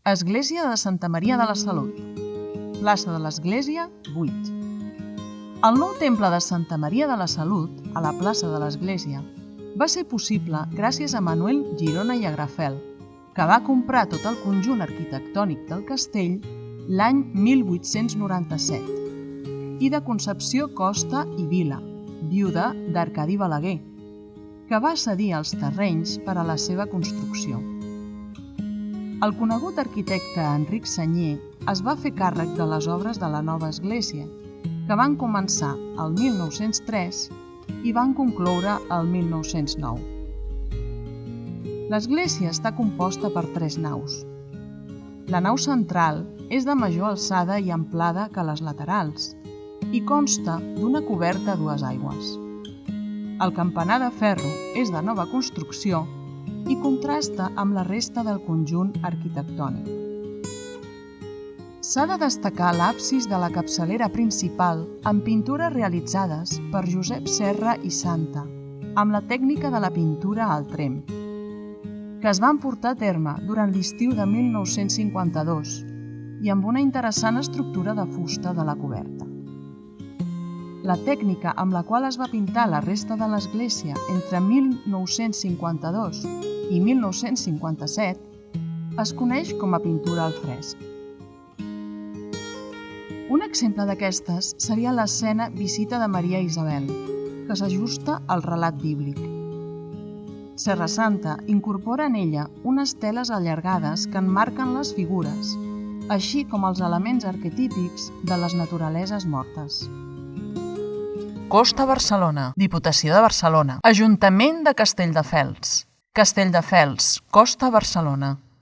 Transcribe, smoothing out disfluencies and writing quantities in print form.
Església de Santa Maria de la Salut. Plaça de l'Església, 8. El nou temple de Santa Maria de la Salut, a la plaça de l'Església, va ser possible gràcies a Manuel Girona i Agrafel, que va comprar tot el conjunt arquitectònic del castell l'any 1897, i de Concepció Costa i Vila, viuda d'Arcadi Balaguer, que va cedir els terrenys per a la seva construcció. El conegut arquitecte Enric Senyer es va fer càrrec de les obres de la nova església, que van començar el 1903 i van concloure el 1909. L'església està composta per 3 naus. La nau central és de major alçada i amplada que les laterals i consta d'una coberta a 2 aigües. El campanar de ferro és de nova construcció i contrasta amb la resta del conjunt arquitectònic. S'ha de destacar l'absis de la capçalera principal amb pintures realitzades per Josep Serra i Santa, amb la tècnica de la pintura al tremp, que es van portar a terme durant l'estiu de 1952 i amb una interessant estructura de fusta de la coberta. La tècnica amb la qual es va pintar la resta de l'església entre 1952 i 1957 es coneix com a pintura al fresc. Un exemple d'aquestes seria l'escena Visita de Maria Isabel, que s'ajusta al relat bíblic. Serra Santa incorpora en ella unes teles allargades que emmarquen les figures, així com els elements arquetípics de les naturaleses mortes. Costa Barcelona, Diputació de Barcelona, Ajuntament de Castelldefels. Castelldefels, Costa Barcelona.